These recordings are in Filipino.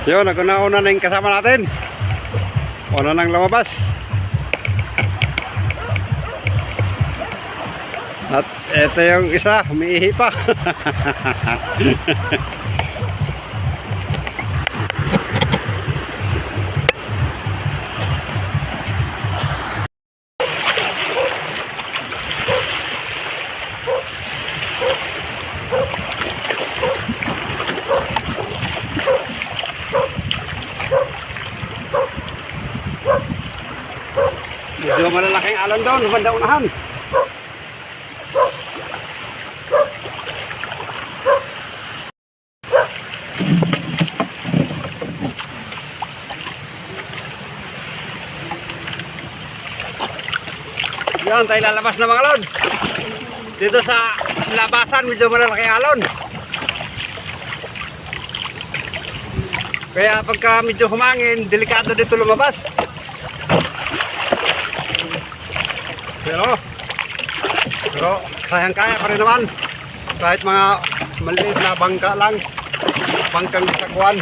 Yun, naguna-una na yung kasama natin. Una nang lumabas. At ito yung isa, umiihi pa. Medyo malalaking alon doon, banda unahan. Yan, tayo lalabas na mga lods. Dito sa labasan, medyo malalaking alon. Kaya pagka medyo humangin, delikado dito lumabas. Pero kayang-kaya pa rin naman. Kahit mga maliit na bangka lang, bangkang sakwan.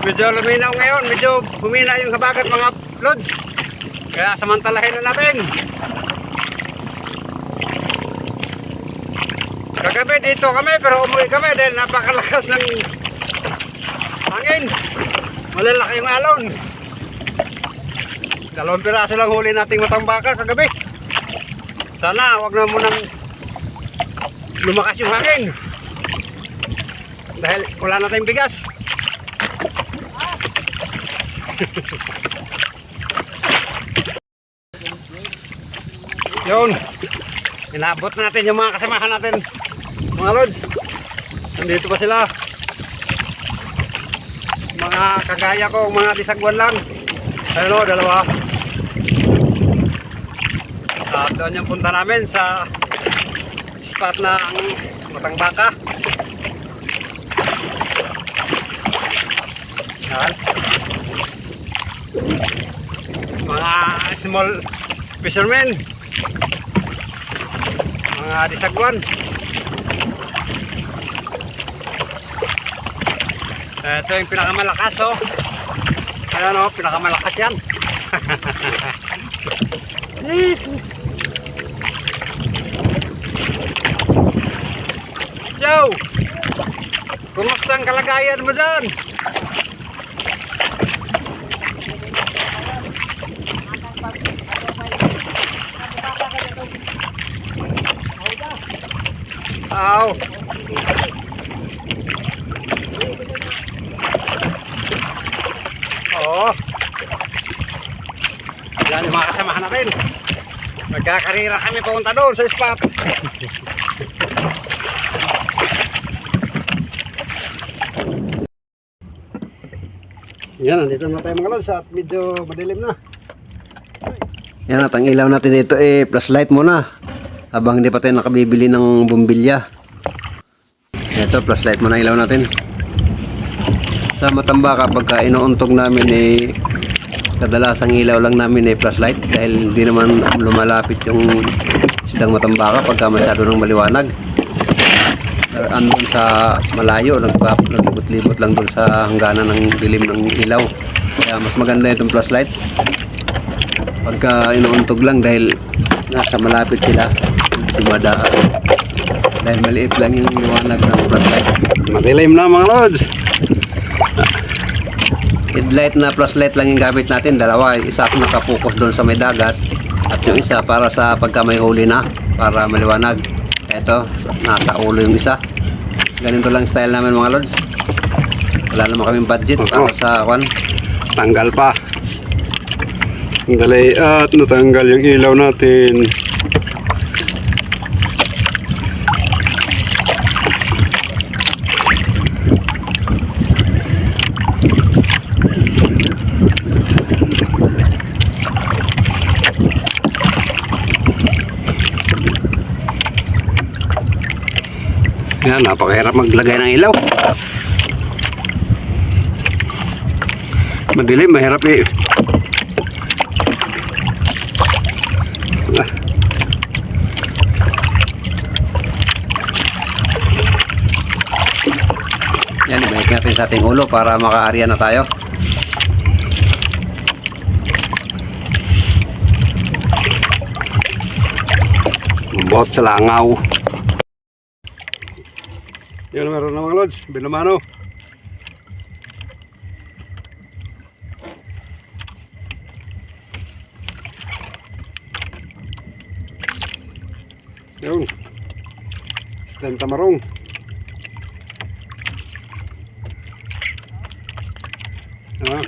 Medyo luminaw ngayon, medyo humina yung habagat mga lods. Kaya samantalahin na natin. Kagabi dito kami pero umuwi kami dahil napakalakas ng hangin. Malalaki yung alon. 2 piraso lang huli nating matambaka kagabi. Sana wag na munang lumakas yung hangin. Dahil wala na tayong bigas. Yun, inabot natin yung mga kasamahan natin mga lods. Nandito pa sila, mga kagaya ko, mga bisagwan lang. Ayun o, 2. At doon yung punta namin sa spot na ang Matangbaka. Yan, mga small fishermen, mga disagwan. Ito yung pinakamalakas oh. Ayan oh, pinakamalakas yan. Joe, kumusta ang kalagayan mo dyan? Aw. Oo. Yan yung mga kasamahan natin. Magkakarira kami papunta doon sa spot. Yan, nandito na tayo mga lods at medyo madilim na. Yan at ang ilaw natin dito flashlight muna. Habang hindi pa tayo nakabibili ng bumbilya. Ito, flashlight muna ilaw natin. Sa Matambaka, pagka inuuntog namin kadalasang ilaw lang namin flashlight. Dahil hindi naman lumalapit yung isdang Matambaka pagka masyado ng maliwanag. Andun sa malayo, naglibot-libot lang dun sa hangganan ng dilim ng ilaw. Kaya mas maganda itong flashlight. Pagka inuuntog lang dahil nasa malapit sila, dumadaan. Dahil maliit lang yung liwanag ng flashlight. Madilim na mga lods. Headlight na flashlight lang yung gamit natin. 2, isa nakapokus doon sa may dagat at yung isa para sa pagka may huli na, para maliwanag. Ito, nasa ulo yung isa. Ganito lang style namin mga lods. Wala naman kaming budget para sa tanggal pa. Tanggalay at natanggal yung ilaw natin. Yan, napakahirap maglagay ng ilaw. Madilim, mahirap eh. Yan, ibalik natin sa ating ulo para makaarya na tayo. Bot sa langaw. Yan, meron na mga lods. Binamano. Yun. Stand tamarong. Ah.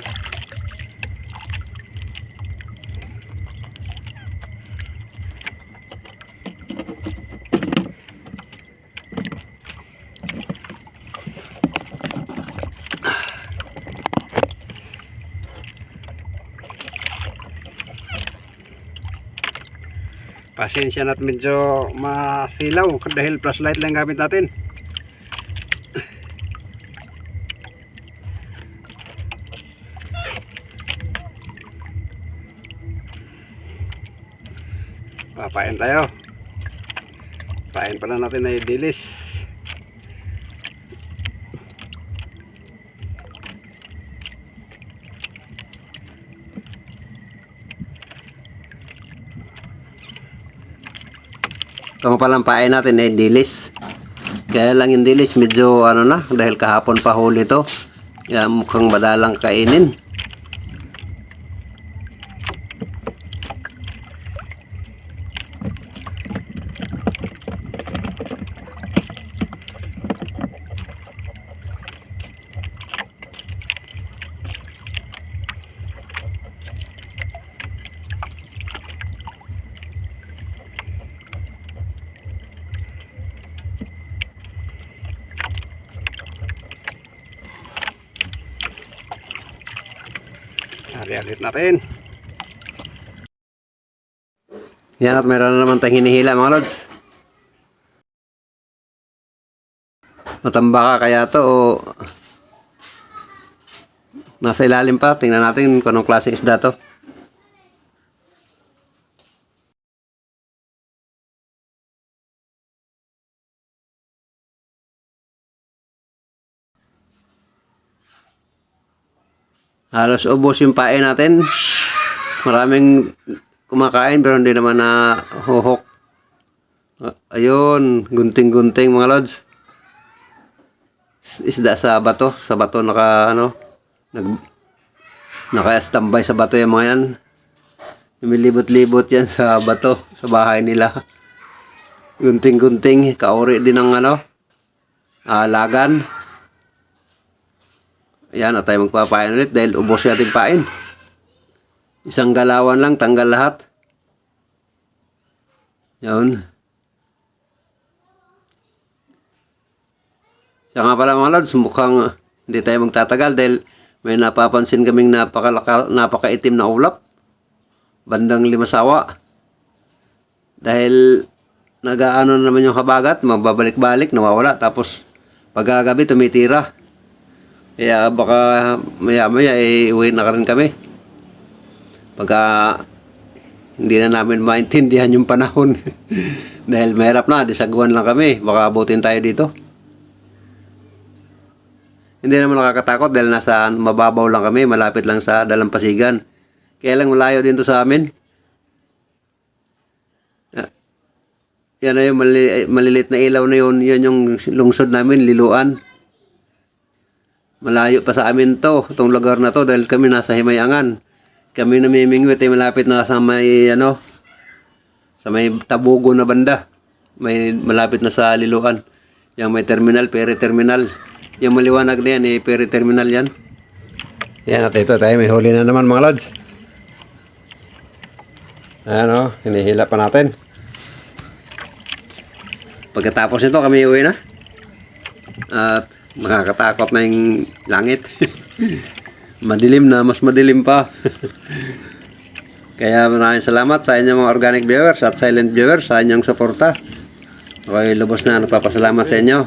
Pasensya na't medyo masilaw dahil flashlight lang gamit natin. Papain tayo. Pain pala natin na dilis. Kung palang pain natin ay dilis. Kaya lang yung dilis medyo ano na, dahil kahapon pa huli to. Kaya mukhang madalang kainin. Ari-arit natin. Yan, at meron na naman tayong hinihila mga lods. Matamba ka kaya to o nasa ilalim pa. Tingnan natin kung anong klaseng isda to. Halos ubos yung pain natin. Maraming kumakain pero hindi naman na huhok. Ayun, gunting-gunting mga lods. Isda sa bato naka ano, naka-standby sa bato yung mga yan. Lumilibot-libot yan sa bato sa bahay nila. Gunting-gunting, kauri din ng ano, lagan. Ayan, at tayo magpapain ulit dahil ubos natin pain. Isang galawan lang, tanggal lahat. Yun. Siya nga pala mga lods, mukhang hindi tayo magtatagal dahil may napapansin kaming napakaitim na ulap. Bandang Limasawa. Dahil nag-aano naman yung habagat, magbabalik-balik, nawawala. Tapos pagkagabi tumitira. Kaya baka maya-maya uwi na rin kami. Pagka hindi na namin maintindihan yung panahon. Dahil mahirap na, disagwan lang kami. Baka abutin tayo dito. Hindi naman nakakatakot dahil nasa mababaw lang kami. Malapit lang sa Dalampasigan. Kaya lang malayo din to sa amin. Yan na yung malilit na ilaw na yun. Yan yung lungsod namin, Liloan. Malayo pa sa amin to, itong lugar na to dahil kami nasa Himayangan. Kami namimingwit ay malapit na sa may ano, sa may Tabugo na banda. May malapit na sa Liloan. Yung may terminal, ferry terminal. Yung maliwanag na yan, ferry terminal yan. Yan at ito tayo, may huli na naman mga lods. Ayan o, hinihila pa natin. Pagkatapos nito kami uwi na. At makakatakot na yung langit. Madilim na, mas madilim pa. Kaya maraming salamat sa inyong mga organic viewers at silent viewers sa inyong suporta. Okay, lubos na nagpapasalamat sa inyo.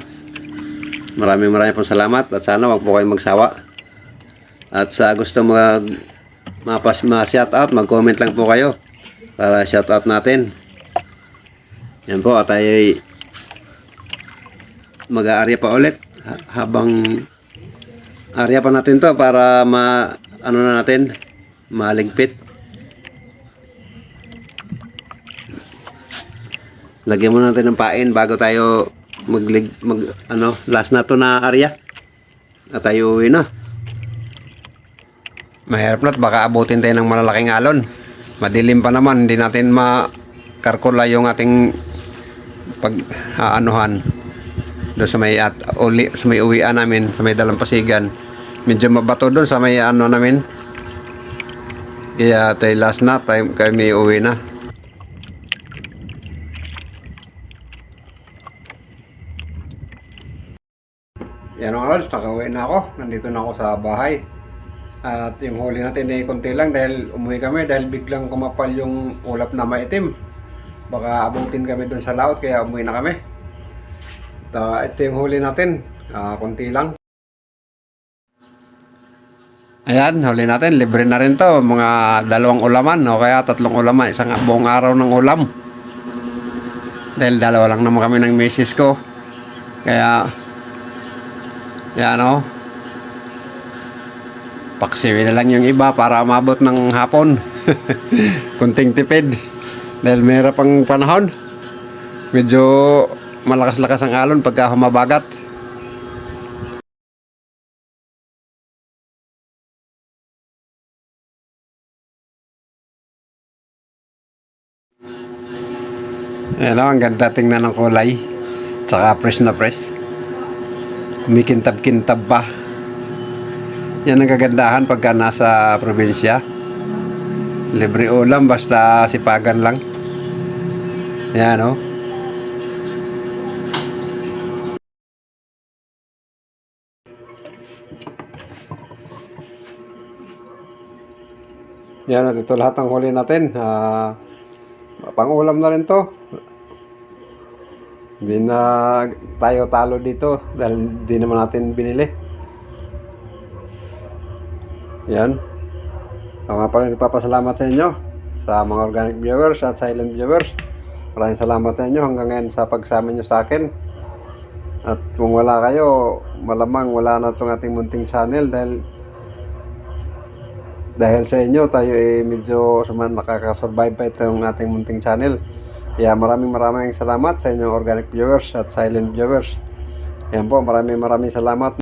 Maraming pong salamat at sana wag po kayong magsawa. At sa gusto ma-shoutout, mag-comment lang po kayo para shoutout natin. Yan po, at tayo mag-aarya pa ulit habang arya pa natin to para ano na natin, maligpit. Lagyan muna natin ng pain bago tayo last na to na area at tayo uwi na. Mahirap na, baka abutin tayo ng malalaking alon. Madilim pa naman, hindi natin makarkula yung ating pag-aanuhan doon sa may sa may uwian namin, sa may Dalampasigan. Medyo mabato doon sa may namin, kaya tayo last na tayo kami uwi na. Yan mga lods, nakauwi na ako. Nandito na ako sa bahay. At yung huli natin ay konti lang dahil umuwi kami dahil biglang kumapal yung ulap na maitim. Baka abutin kami dun sa laot kaya umuwi na kami. Ito yung huli natin, konti lang. Ayan, huli natin. Libre na rin to. Mga 2 ulaman o kaya 3 ulaman. Isang buong araw ng ulam. Dahil 2 lang naman kami ng misis ko. Kaya yan o. Paksiwi na lang yung iba para umabot ng hapon. Kunting tipid. Dahil mayroon pang panahon. Medyo malakas-lakas ang alon pagka humabagat. Ayan o, ang ganda tingnan ng kulay. Tsaka fresh na fresh. Kumikintab-kintab pa. Yan ang kagandahan pagka nasa probinsya. Libre ulam basta sipagan lang. Yan o. Yan, ito lahat ng huli natin. Pang-ulam na rin to. Hindi na tayo talo dito dahil hindi naman natin binili. Yan. Ako nga pala nagpapasalamat sa inyo sa mga organic viewers at silent viewers. Maraming salamat sa inyo hanggang ngayon sa pagsama nyo sa akin. At kung wala kayo, malamang wala na itong ating munting channel dahil sa inyo tayo medyo nakakasurvive pa itong ating munting channel. Kaya maraming salamat sa inyong organic viewers at silent viewers. Yan po, maraming salamat